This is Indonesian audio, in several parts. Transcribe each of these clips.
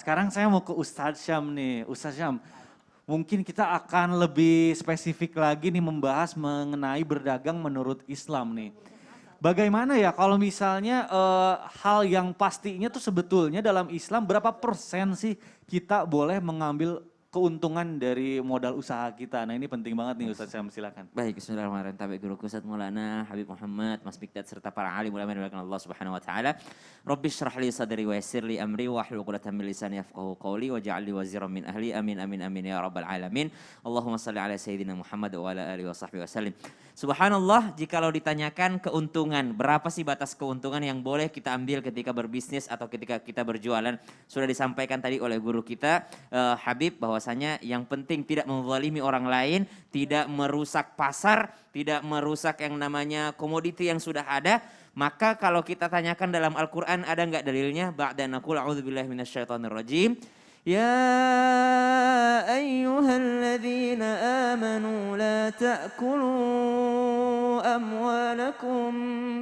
sekarang saya mau ke Ustadz Syam nih. Ustadz Syam, mungkin kita akan lebih spesifik lagi nih membahas mengenai berdagang menurut Islam nih. Bagaimana ya kalau misalnya hal yang pastinya tuh sebetulnya dalam Islam berapa persen sih kita boleh mengambil keuntungan dari modal usaha kita. Nah ini penting banget nih Ustadz Syam, silakan. Baik, bismillahirrahmanirrahim. Tabi guruku Ustaz Maulana Habib Muhammad, Mas Bikdat serta para alim ulama yang dimuliakan Allah Subhanahu wa taala. Rabbi shrah li sadri wa yassir li amri wa hlul 'uqdatam min lisani yafqahu qawli waj'al li waziran min ahli. Amin amin amin ya rabbal alamin. Allahumma shalli ala sayyidina Muhammad wa ala alihi wa sahbihi wasallim. Subhanallah, jikalau ditanyakan keuntungan, berapa sih batas keuntungan yang boleh kita ambil ketika berbisnis atau ketika kita berjualan? Sudah disampaikan tadi oleh guru kita Habib bahwasanya yang penting tidak menzalimi orang lain, tidak merusak pasar, tidak merusak yang namanya komoditi yang sudah ada. Maka kalau kita tanyakan dalam Al-Quran ada nggak dalilnya? Ba'da naqul a'udzubillahi minasyaitonirrajim. Ya ayyuhalladzina amanu la ta'kulu amwalakum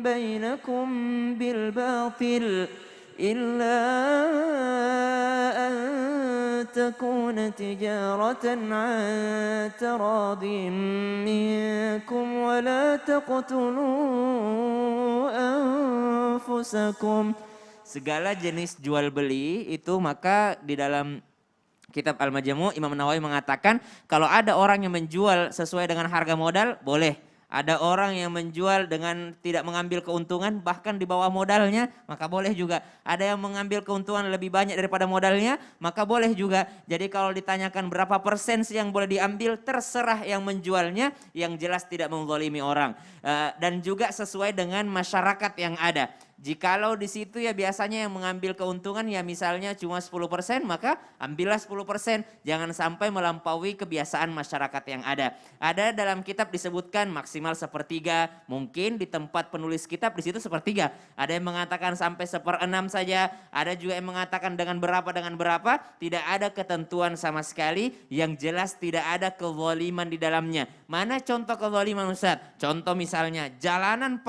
bainakum bil batil illa an takuna tijaratan an taradin minkum wa la taqtulu anfusakum. Segala jenis jual beli itu maka di dalam kitab Al-Majmu' Imam Nawawi mengatakan kalau ada orang yang menjual sesuai dengan harga modal boleh. Ada orang yang menjual dengan tidak mengambil keuntungan bahkan di bawah modalnya maka boleh juga. Ada yang mengambil keuntungan lebih banyak daripada modalnya maka boleh juga. Jadi kalau ditanyakan berapa persen sih yang boleh diambil terserah yang menjualnya yang jelas tidak menzalimi orang. Dan juga sesuai dengan masyarakat yang ada. Jikalau di situ ya biasanya yang mengambil keuntungan ya misalnya cuma 10% maka ambillah 10%. Jangan sampai melampaui kebiasaan masyarakat yang ada. Ada dalam kitab disebutkan maksimal 1/3. Mungkin di tempat penulis kitab di situ 1/3. Ada yang mengatakan sampai 1/6 saja. Ada juga yang mengatakan dengan berapa. Tidak ada ketentuan sama sekali. Yang jelas tidak ada kezaliman di dalamnya. Mana contoh kezaliman Ustaz? Contoh misalnya jalan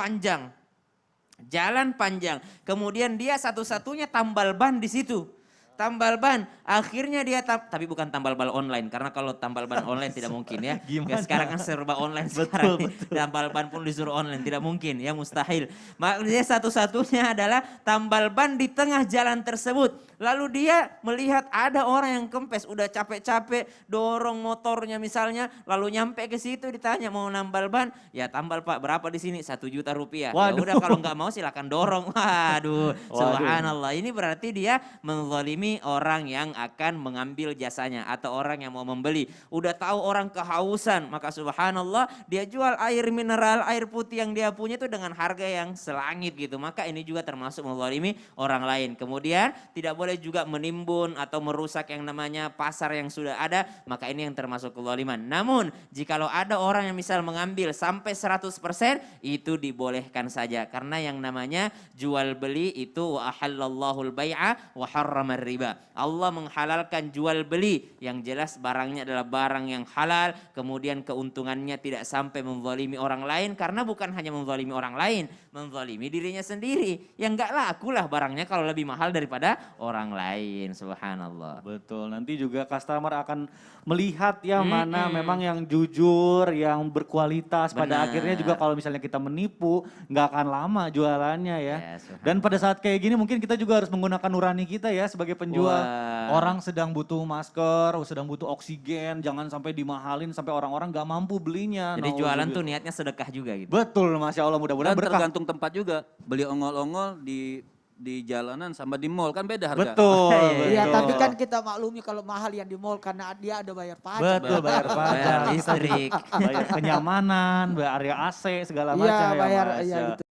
panjang, kemudian dia satu-satunya tambal ban di situ. Tambal ban, akhirnya dia tapi bukan tambal ban online karena kalau tambal ban online tidak mungkin ya. Gimana? Sekarang kan serba online sekarang. Betul. Tambal ban pun disuruh online, tidak mungkin ya, mustahil. Makanya satu-satunya adalah tambal ban di tengah jalan tersebut. Lalu dia melihat ada orang yang kempes, udah capek-capek dorong motornya misalnya, lalu nyampe ke situ ditanya mau nambal ban, ya tambal Pak berapa di sini? 1 juta rupiah. Ya udah kalau nggak mau silakan dorong. Waduh, subhanallah. Ini berarti dia menzalimi orang yang akan mengambil jasanya atau orang yang mau membeli. Udah tahu orang kehausan, maka subhanallah dia jual air mineral, air putih yang dia punya itu dengan harga yang selangit gitu. Maka ini juga termasuk menzalimi orang lain. Kemudian tidak boleh juga menimbun atau merusak yang namanya pasar yang sudah ada, maka ini yang termasuk kezaliman. Namun jikalau ada orang yang misal mengambil sampai 100% itu dibolehkan saja karena yang namanya jual beli itu wa ahallallahul bai'a wa harramar riba. Allah menghalalkan jual beli yang jelas barangnya adalah barang yang halal, kemudian keuntungannya tidak sampai menzalimi orang lain karena bukan hanya menzalimi orang lain, menzalimi dirinya sendiri. Ya enggak lakulah barangnya kalau lebih mahal daripada orang lain, subhanallah. Betul, nanti juga customer akan melihat ya mana memang yang jujur, yang berkualitas. Pada akhirnya juga kalau misalnya kita menipu nggak akan lama jualannya ya. Dan pada saat kayak gini mungkin kita juga harus menggunakan nurani kita ya sebagai penjual. Orang sedang butuh masker, sedang butuh oksigen, jangan sampai dimahalin sampai orang-orang nggak mampu belinya. Jadi jualan tuh niatnya sedekah juga gitu. Betul, Masya Allah, mudah-mudahan berkah. Tergantung tempat juga, beli ongol-ongol di jalanan sama di mall kan beda harga. Betul. Iya, tapi kan kita maklumi kalau mahal yang di mall karena dia ada bayar pajak. Betul, bayar pajak, Bayar listrik, bayar kenyamanan, bayar area AC segala macam Iya, ya bayar Mas. ya gitu.